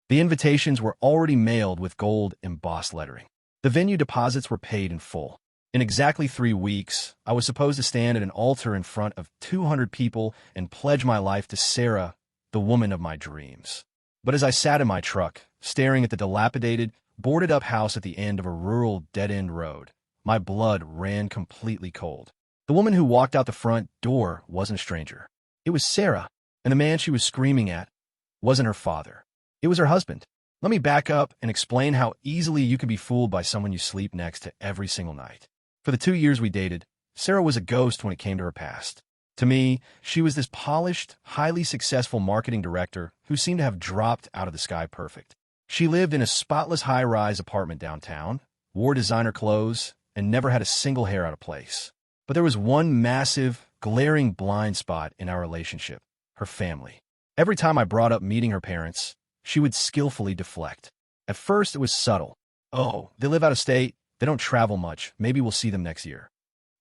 The invitations were already mailed with gold embossed lettering. The venue deposits were paid in full. In exactly 3 weeks, I was supposed to stand at an altar in front of 200 people and pledge my life to Sarah, the woman of my dreams. But as I sat in my truck, staring at the dilapidated, boarded-up house at the end of a rural dead-end road, my blood ran completely cold. The woman who walked out the front door wasn't a stranger. It was Sarah, and the man she was screaming at wasn't her father. It was her husband. Let me back up and explain how easily you can be fooled by someone you sleep next to every single night. For the 2 years we dated, Sarah was a ghost when it came to her past. To me, she was this polished, highly successful marketing director who seemed to have dropped out of the sky perfect. She lived in a spotless high-rise apartment downtown, wore designer clothes, and never had a single hair out of place. But there was one massive, glaring blind spot in our relationship: her family. Every time I brought up meeting her parents, she would skillfully deflect. At first, it was subtle. "Oh, they live out of state. They don't travel much. Maybe we'll see them next year."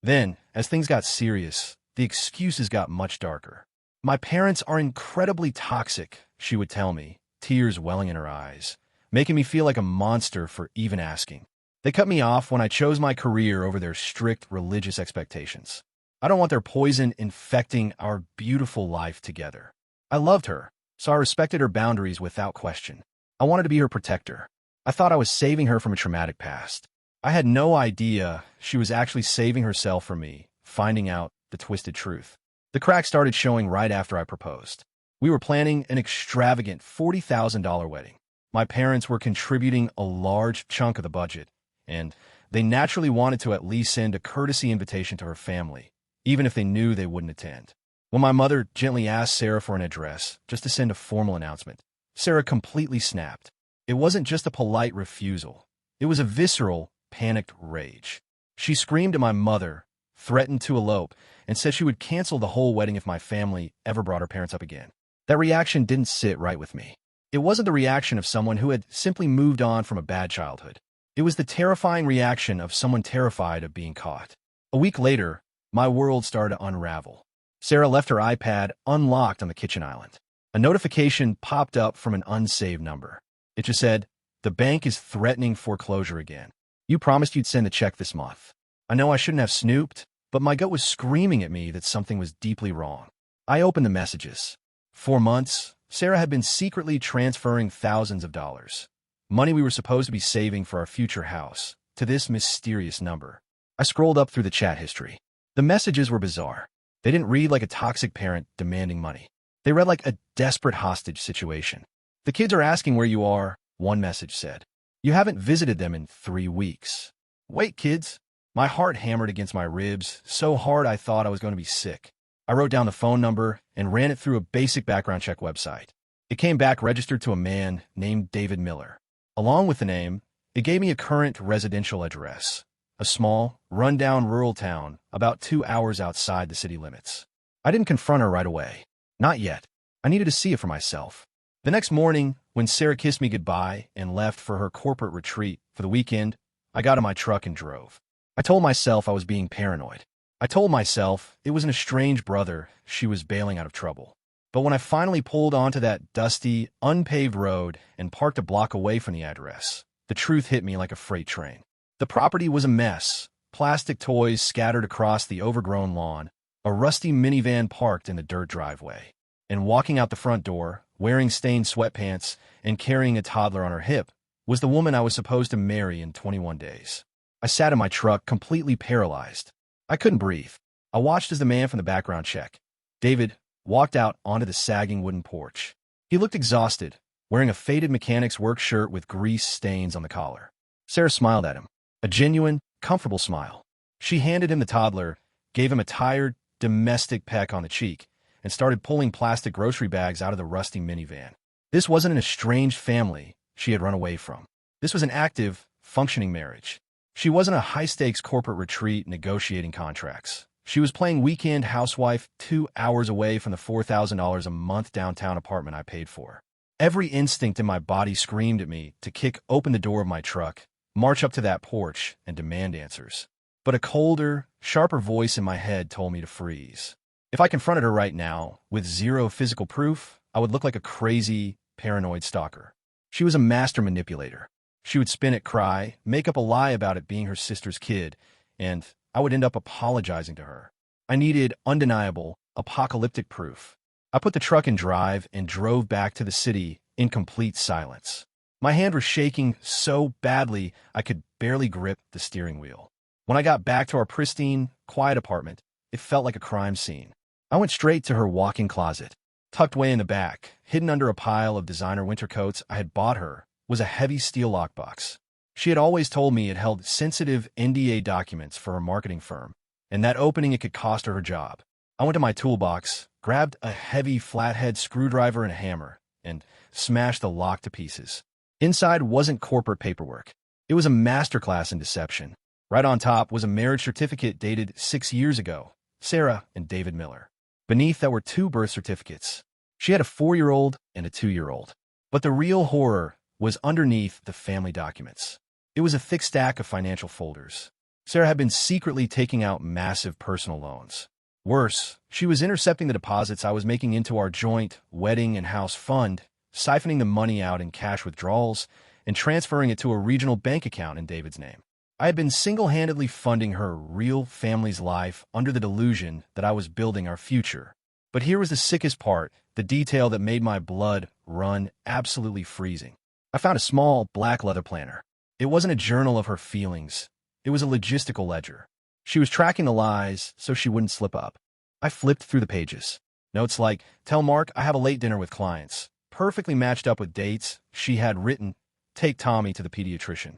Then, as things got serious, the excuses got much darker. "My parents are incredibly toxic," she would tell me, tears welling in her eyes, making me feel like a monster for even asking. "They cut me off when I chose my career over their strict religious expectations. I don't want their poison infecting our beautiful life together." I loved her, so I respected her boundaries without question. I wanted to be her protector. I thought I was saving her from a traumatic past. I had no idea she was actually saving herself from me, finding out the twisted truth. The cracks started showing right after I proposed. We were planning an extravagant $40,000 wedding. My parents were contributing a large chunk of the budget, and they naturally wanted to at least send a courtesy invitation to her family, even if they knew they wouldn't attend. When my mother gently asked Sarah for an address, just to send a formal announcement, Sarah completely snapped. It wasn't just a polite refusal. It was a visceral, panicked rage. She screamed at my mother, threatened to elope, and said she would cancel the whole wedding if my family ever brought her parents up again. That reaction didn't sit right with me. It wasn't the reaction of someone who had simply moved on from a bad childhood. It was the terrifying reaction of someone terrified of being caught. A week later, my world started to unravel. Sarah left her iPad unlocked on the kitchen island. A notification popped up from an unsaved number. It just said, "The bank is threatening foreclosure again. You promised you'd send the check this month." I know I shouldn't have snooped, but my gut was screaming at me that something was deeply wrong. I opened the messages. For months, Sarah had been secretly transferring thousands of dollars, money we were supposed to be saving for our future house, to this mysterious number. I scrolled up through the chat history. The messages were bizarre. They didn't read like a toxic parent demanding money. They read like a desperate hostage situation. "The kids are asking where you are," one message said. "You haven't visited them in 3 weeks. Wait, kids." My heart hammered against my ribs, so hard I thought I was going to be sick. I wrote down the phone number and ran it through a basic background check website. It came back registered to a man named David Miller. Along with the name, it gave me a current residential address, a small, run-down rural town about 2 hours outside the city limits. I didn't confront her right away. Not yet. I needed to see it for myself. The next morning, when Sarah kissed me goodbye and left for her corporate retreat for the weekend, I got in my truck and drove. I told myself I was being paranoid. I told myself it was an estranged brother she was bailing out of trouble. But when I finally pulled onto that dusty, unpaved road and parked a block away from the address, the truth hit me like a freight train. The property was a mess. Plastic toys scattered across the overgrown lawn, a rusty minivan parked in the dirt driveway. And walking out the front door, wearing stained sweatpants and carrying a toddler on her hip, was the woman I was supposed to marry in 21 days. I sat in my truck, completely paralyzed. I couldn't breathe. I watched as the man from the background check, David, walked out onto the sagging wooden porch. He looked exhausted, wearing a faded mechanic's work shirt with grease stains on the collar. Sarah smiled at him, a genuine, comfortable smile. She handed him the toddler, gave him a tired, domestic peck on the cheek, and started pulling plastic grocery bags out of the rusty minivan. This wasn't an estranged family she had run away from. This was an active, functioning marriage. She wasn't a high-stakes corporate retreat negotiating contracts. She was playing weekend housewife 2 hours away from the $4,000 a month downtown apartment I paid for. Every instinct in my body screamed at me to kick open the door of my truck, march up to that porch, and demand answers. But a colder, sharper voice in my head told me to freeze. If I confronted her right now, with zero physical proof, I would look like a crazy, paranoid stalker. She was a master manipulator. She would spin it, cry, make up a lie about it being her sister's kid, and I would end up apologizing to her. I needed undeniable, apocalyptic proof. I put the truck in drive and drove back to the city in complete silence. My hand was shaking so badly I could barely grip the steering wheel. When I got back to our pristine, quiet apartment, it felt like a crime scene. I went straight to her walk-in closet. Tucked way in the back, hidden under a pile of designer winter coats I had bought her, was a heavy steel lockbox. She had always told me it held sensitive NDA documents for her marketing firm, and that opening it could cost her job. I went to my toolbox, grabbed a heavy flathead screwdriver and a hammer, and smashed the lock to pieces. Inside wasn't corporate paperwork. It was a masterclass in deception. Right on top was a marriage certificate dated 6 years ago, Sarah and David Miller. Beneath that were 2 birth certificates. She had a 4-year-old and a 2-year-old. But the real horror was underneath the family documents. It was a thick stack of financial folders. Sarah had been secretly taking out massive personal loans. Worse, she was intercepting the deposits I was making into our joint wedding and house fund, siphoning the money out in cash withdrawals, and transferring it to a regional bank account in David's name. I had been single-handedly funding her real family's life under the delusion that I was building our future. But here was the sickest part, the detail that made my blood run absolutely freezing. I found a small, black leather planner. It wasn't a journal of her feelings. It was a logistical ledger. She was tracking the lies so she wouldn't slip up. I flipped through the pages. Notes like, "Tell Mark I have a late dinner with clients," perfectly matched up with dates she had written, "Take Tommy to the pediatrician."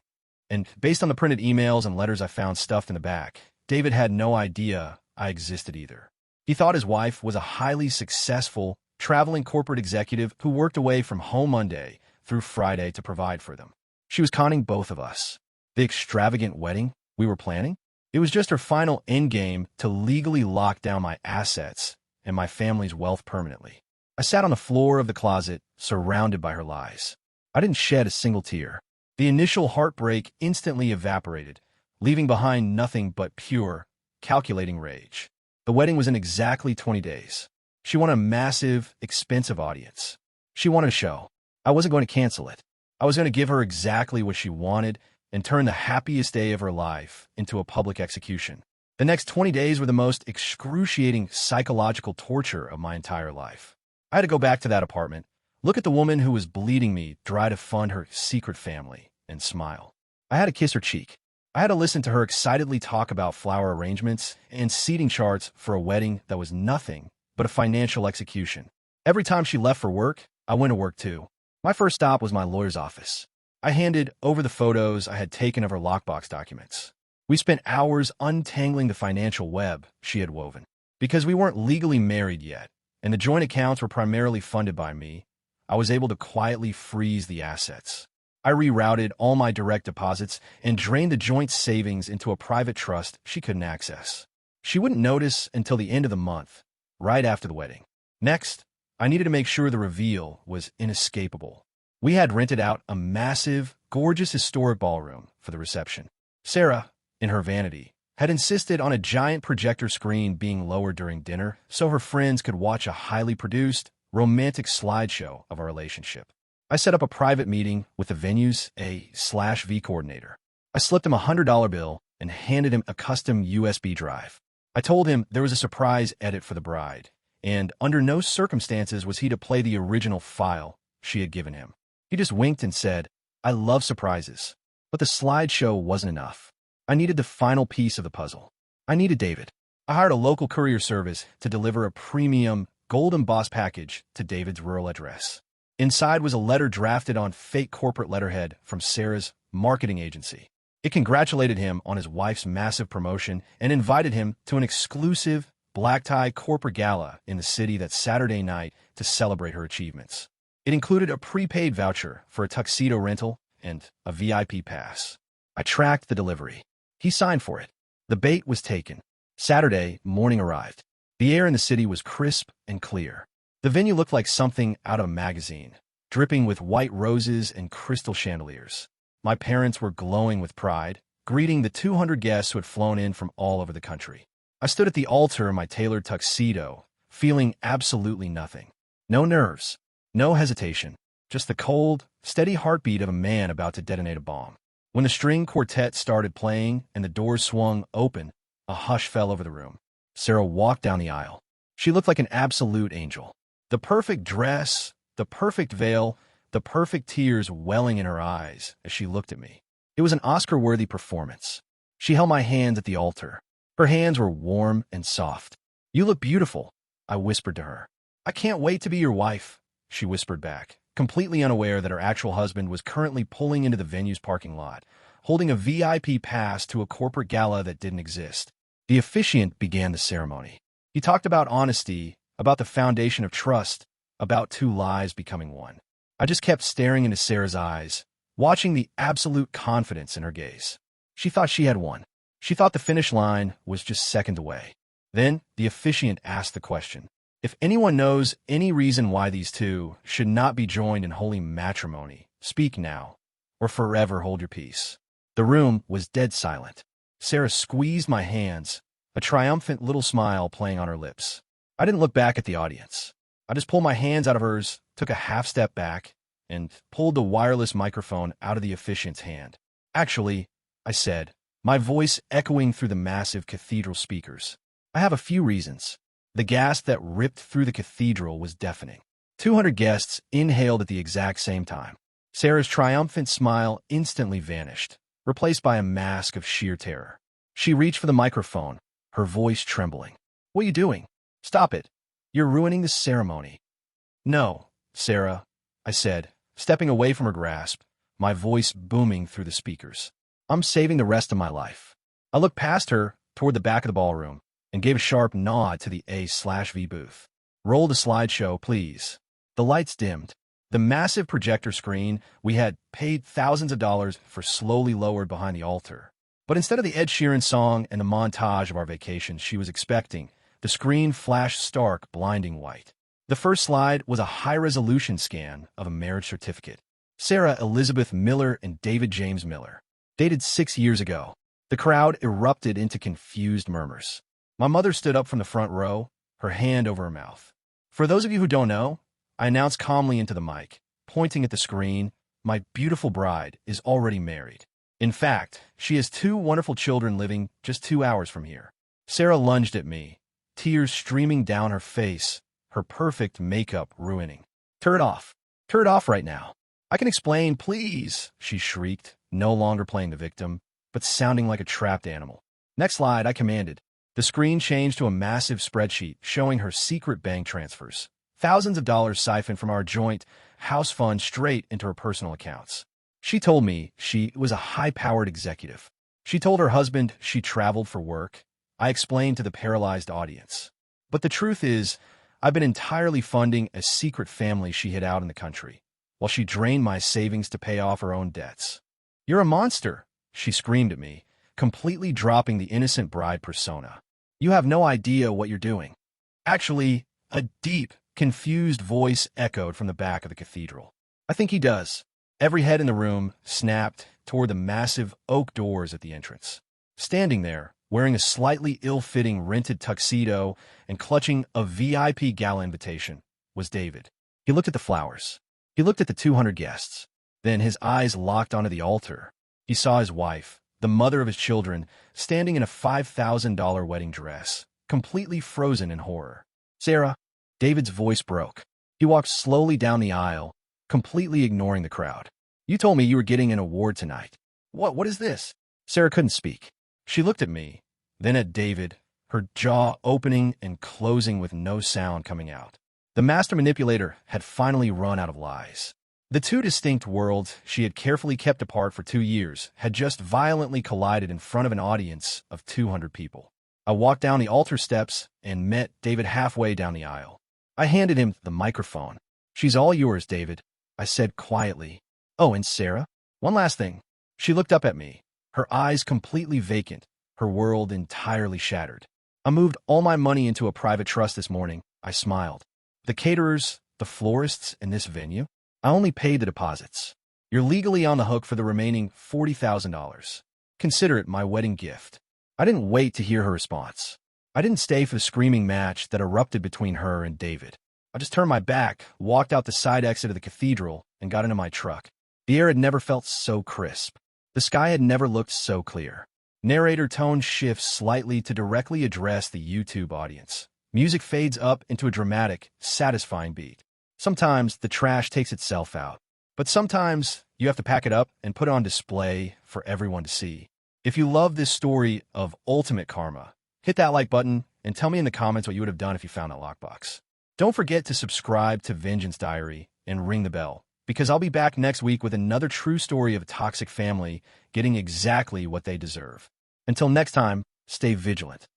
And based on the printed emails and letters I found stuffed in the back, David had no idea I existed either. He thought his wife was a highly successful, traveling corporate executive who worked away from home Monday through Friday to provide for them. She was conning both of us. The extravagant wedding we were planning? It was just her final endgame to legally lock down my assets and my family's wealth permanently. I sat on the floor of the closet, surrounded by her lies. I didn't shed a single tear. The initial heartbreak instantly evaporated, leaving behind nothing but pure, calculating rage. The wedding was in exactly 20 days. She wanted a massive, expensive audience. She wanted a show. I wasn't going to cancel it. I was going to give her exactly what she wanted and turn the happiest day of her life into a public execution. The next 20 days were the most excruciating psychological torture of my entire life. I had to go back to that apartment, look at the woman who was bleeding me dry to fund her secret family, and smile. I had to kiss her cheek. I had to listen to her excitedly talk about flower arrangements and seating charts for a wedding that was nothing but a financial execution. Every time she left for work, I went to work too. My first stop was my lawyer's office. I handed over the photos I had taken of her lockbox documents. We spent hours untangling the financial web she had woven. Because we weren't legally married yet, and the joint accounts were primarily funded by me, I was able to quietly freeze the assets. I rerouted all my direct deposits and drained the joint savings into a private trust she couldn't access. She wouldn't notice until the end of the month, right after the wedding. Next, I needed to make sure the reveal was inescapable. We had rented out a massive, gorgeous historic ballroom for the reception. Sarah, in her vanity, had insisted on a giant projector screen being lowered during dinner so her friends could watch a highly produced, romantic slideshow of our relationship. I set up a private meeting with the venue's A/V coordinator. I slipped him a $100 bill and handed him a custom USB drive. I told him there was a surprise edit for the bride, and under no circumstances was he to play the original file she had given him. He just winked and said, "I love surprises." But the slideshow wasn't enough. I needed the final piece of the puzzle. I needed David. I hired a local courier service to deliver a premium, gold-embossed package to David's rural address. Inside was a letter drafted on fake corporate letterhead from Sarah's marketing agency. It congratulated him on his wife's massive promotion and invited him to an exclusive, black-tie corporate gala in the city that Saturday night to celebrate her achievements. It included a prepaid voucher for a tuxedo rental and a VIP pass. I tracked the delivery. He signed for it. The bait was taken. Saturday morning arrived. The air in the city was crisp and clear. The venue looked like something out of a magazine, dripping with white roses and crystal chandeliers. My parents were glowing with pride, greeting the 200 guests who had flown in from all over the country. I stood at the altar in my tailored tuxedo, feeling absolutely nothing. No nerves, no hesitation, just the cold, steady heartbeat of a man about to detonate a bomb. When the string quartet started playing and the doors swung open, a hush fell over the room. Sarah walked down the aisle. She looked like an absolute angel. The perfect dress, the perfect veil, the perfect tears welling in her eyes as she looked at me. It was an Oscar-worthy performance. She held my hands at the altar. Her hands were warm and soft. "You look beautiful," I whispered to her. "I can't wait to be your wife," she whispered back, completely unaware that her actual husband was currently pulling into the venue's parking lot, holding a VIP pass to a corporate gala that didn't exist. The officiant began the ceremony. He talked about honesty, about the foundation of trust, about two lives becoming one. I just kept staring into Sarah's eyes, watching the absolute confidence in her gaze. She thought she had won. She thought the finish line was just seconds away. Then the officiant asked the question, "If anyone knows any reason why these two should not be joined in holy matrimony, speak now, or forever hold your peace." The room was dead silent. Sarah squeezed my hands, a triumphant little smile playing on her lips. I didn't look back at the audience. I just pulled my hands out of hers, took a half step back, and pulled the wireless microphone out of the officiant's hand. "Actually," I said, my voice echoing through the massive cathedral speakers, "I have a few reasons." The gasp that ripped through the cathedral was deafening. 200 guests inhaled at the exact same time. Sarah's triumphant smile instantly vanished, replaced by a mask of sheer terror. She reached for the microphone, her voice trembling. "What are you doing? Stop it. You're ruining the ceremony." "No, Sarah," I said, stepping away from her grasp, my voice booming through the speakers. "I'm saving the rest of my life." I looked past her toward the back of the ballroom and gave a sharp nod to the A/V booth. "Roll the slideshow, please." The lights dimmed. The massive projector screen we had paid thousands of dollars for slowly lowered behind the altar. But instead of the Ed Sheeran song and the montage of our vacations she was expecting, the screen flashed stark, blinding white. The first slide was a high-resolution scan of a marriage certificate. Sarah Elizabeth Miller and David James Miller. Dated 6 years ago. The crowd erupted into confused murmurs. My mother stood up from the front row, her hand over her mouth. "For those of you who don't know," I announced calmly into the mic, pointing at the screen, "my beautiful bride is already married. In fact, she has 2 wonderful children living just 2 hours from here." Sarah lunged at me, tears streaming down her face, her perfect makeup ruining. Turn it off. Turn it off right now." "I can explain, please," she shrieked, no longer playing the victim, but sounding like a trapped animal. "Next slide," I commanded. The screen changed to a massive spreadsheet showing her secret bank transfers. Thousands of dollars siphoned from our joint house fund straight into her personal accounts. She told me she was a high-powered executive. She told her husband she traveled for work. I explained to the paralyzed audience. But the truth is, I've been entirely funding a secret family she hid out in the country, while she drained my savings to pay off her own debts. "You're a monster," she screamed at me, completely dropping the innocent bride persona. "You have no idea what you're doing." Actually, a deep, confused voice echoed from the back of the cathedral. "I think he does." Every head in the room snapped toward the massive oak doors at the entrance. Standing there, wearing a slightly ill-fitting rented tuxedo and clutching a VIP gala invitation, was David. He looked at the flowers. He looked at the 200 guests. Then his eyes locked onto the altar. He saw his wife, the mother of his children, standing in a $5,000 wedding dress, completely frozen in horror. "Sarah," David's voice broke. He walked slowly down the aisle, completely ignoring the crowd. "You told me you were getting an award tonight. What is this?" Sarah couldn't speak. She looked at me, then at David, her jaw opening and closing with no sound coming out. The master manipulator had finally run out of lies. The 2 distinct worlds she had carefully kept apart for 2 years had just violently collided in front of an audience of 200 people. I walked down the altar steps and met David halfway down the aisle. I handed him the microphone. "She's all yours, David," I said quietly. "Oh, and Sarah? One last thing." She looked up at me, her eyes completely vacant, her world entirely shattered. "I moved all my money into a private trust this morning," I smiled. "The caterers, the florists, and this venue? I only paid the deposits. You're legally on the hook for the remaining $40,000. Consider it my wedding gift." I didn't wait to hear her response. I didn't stay for the screaming match that erupted between her and David. I I just turned my back, walked out the side exit of the cathedral, and got into my truck. The air had never felt so crisp. The sky had never looked so clear. Narrator tone shifts slightly to directly address the YouTube audience. Music fades up into a dramatic, satisfying beat. Sometimes the trash takes itself out, but sometimes you have to pack it up and put it on display for everyone to see. If you love this story of ultimate karma, hit that like button and tell me in the comments what you would have done if you found that lockbox. Don't forget to subscribe to Vengeance Diary and ring the bell, because I'll be back next week with another true story of a toxic family getting exactly what they deserve. Until next time, stay vigilant.